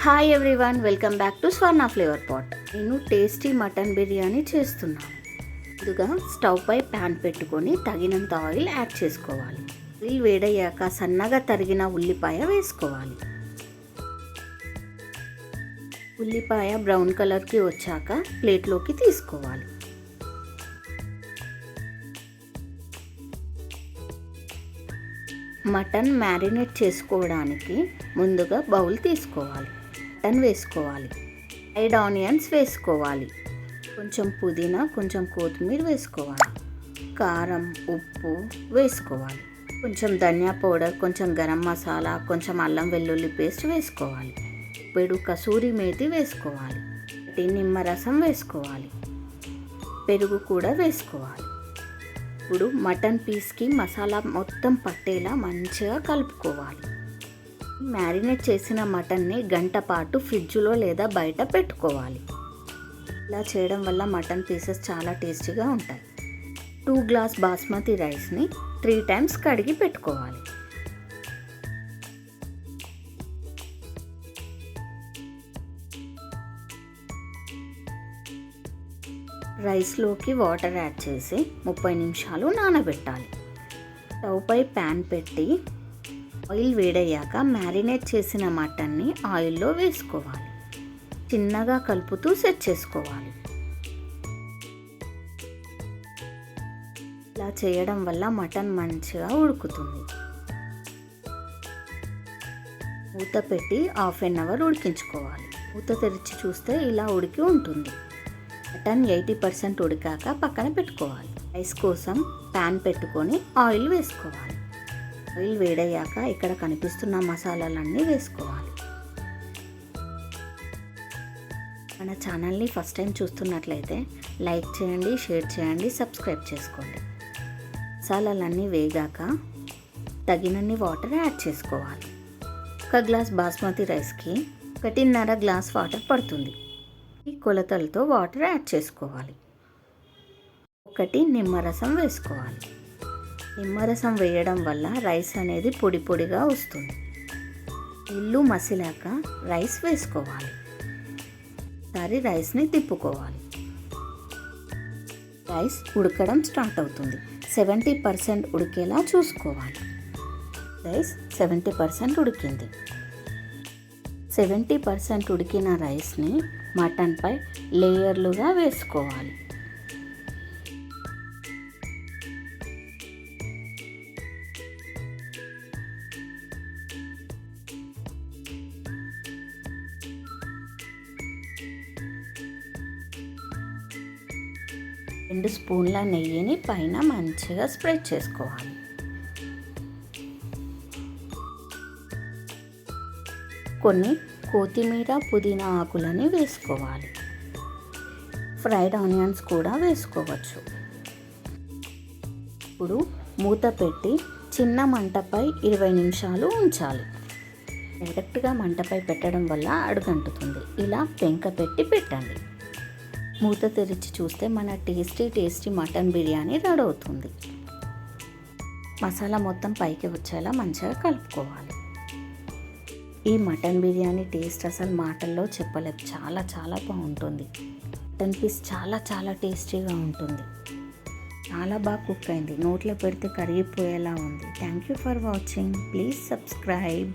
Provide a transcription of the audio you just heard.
Hi everyone, welcome back to Swarna flavour pot. నేను tasty mutton biryani చేస్తున్నాను. ముందుగా stove పై pan పెట్టుకొని తగినంత ఆయిల్ యాడ్ చేసుకోవాలి. ఆయిల్ వేడయ్యాక సన్నగా తరిగిన ఉల్లిపాయ వేసుకోవాలి. ఉల్లిపాయ బ్రౌన్ కలర్కి వచ్చాక ప్లేట్లోకి తీసుకోవాలి. మటన్ మ్యారినేట్ చేసుకోవడానికి ముందుగా బౌల్ తీసుకోవాలి. మటన్ వేసుకోవాలి. ఫ్రైడ్ ఆనియన్స్ వేసుకోవాలి. కొంచెం పుదీనా, కొంచెం కొత్తిమీర వేసుకోవాలి. కారం, ఉప్పు వేసుకోవాలి. కొంచెం ధనియా పౌడర్, కొంచెం గరం మసాలా, కొంచెం అల్లం వెల్లుల్లి పేస్ట్ వేసుకోవాలి. పెరుగు, కసూరి మేతి వేసుకోవాలి. నిమ్మరసం వేసుకోవాలి. పెరుగు కూడా వేసుకోవాలి. ఇప్పుడు మటన్ పీస్కి మసాలా మొత్తం పట్టేలా మంచిగా కలుపుకోవాలి. మ్యారినేట్ చేసిన మటన్ని గంట పాటు ఫ్రిడ్జ్లో లేదా బయట పెట్టుకోవాలి. ఇలా చేయడం వల్ల మటన్ పీసెస్ చాలా టేస్టీగా ఉంటాయి. 2 గ్లాస్ బాస్మతి రైస్ని 3 టైమ్స్ కడిగి పెట్టుకోవాలి. రైస్లోకి వాటర్ యాడ్ చేసి 30 నిమిషాలు నానబెట్టాలి. స్టవ్ పై ప్యాన్ పెట్టి ఆయిల్ వేడయ్యాక మ్యారినేట్ చేసిన మటన్ని ఆయిల్లో వేసుకోవాలి. చిన్నగా కలుపుతూ సెట్ చేసుకోవాలి. ఇలా చేయడం వల్ల మటన్ మంచిగా ఉడుకుతుంది. మూత పెట్టి 1/2 అవర్ ఉడికించుకోవాలి. మూత తెరిచి చూస్తే ఇలా ఉడికి ఉంటుంది. మటన్ 80% ఉడికాక పక్కన పెట్టుకోవాలి. రైస్ కోసం ప్యాన్ పెట్టుకొని ఆయిల్ వేసుకోవాలి. ఆయిల్ వేడయ్యాక ఇక్కడ కనిపిస్తున్న మసాలాలన్నీ వేసుకోవాలి. మన ఛానల్ని ఫస్ట్ టైం చూస్తున్నట్లయితే లైక్ చేయండి, షేర్ చేయండి, సబ్స్క్రైబ్ చేసుకోండి. మసాలాలన్నీ వేగాక తగినన్ని వాటర్ యాడ్ చేసుకోవాలి. 1 గ్లాస్ బాస్మతి రైస్కి 1.5 గ్లాస్ వాటర్ పడుతుంది. ఈ కొలతలతో వాటర్ యాడ్ చేసుకోవాలి. 1 నిమ్మరసం వేసుకోవాలి. నిమ్మరసం వేయడం వల్ల రైస్ అనేది పొడి పొడిగా వస్తుంది. నీళ్ళు మసిలాక రైస్ వేసుకోవాలి. ఒకసారి రైస్ని తిప్పుకోవాలి. రైస్ ఉడకడం స్టార్ట్ అవుతుంది. 70% ఉడికేలా చూసుకోవాలి. రైస్ 70% ఉడికింది. 70% ఉడికిన రైస్ని మటన్పై లేయర్లుగా వేసుకోవాలి. రెండు స్పూన్ల నెయ్యిని పైన మంచిగా స్ప్రెడ్ చేసుకోవాలి. కొన్ని కొత్తిమీర, పుదీనా ఆకులని వేసుకోవాలి. ఫ్రైడ్ ఆనియన్స్ కూడా వేసుకోవచ్చు. ఇప్పుడు మూత పెట్టి చిన్న మంటపై 20 నిమిషాలు ఉంచాలి. డైరెక్ట్గా మంటపై పెట్టడం వల్ల అడుగంటుతుంది. ఇలా పెంక పెట్టి పెట్టండి. మూత తెరిచి చూస్తే మన టేస్టీ మటన్ బిర్యానీ రెడీ అవుతుంది. మసాలా మొత్తం పైకి వచ్చేలా మంచిగా కలుపుకోవాలి. ఈ మటన్ బిర్యానీ టేస్ట్ అసలు మాటల్లో చెప్పలేం. చాలా బాగుంటుంది. మటన్ పీస్ చాలా టేస్టీగా ఉంటుంది. చాలా బాగా కుక్ అయింది. నోట్లో పెడితే కరిగిపోయేలా ఉంది. Thank you for watching. Please subscribe.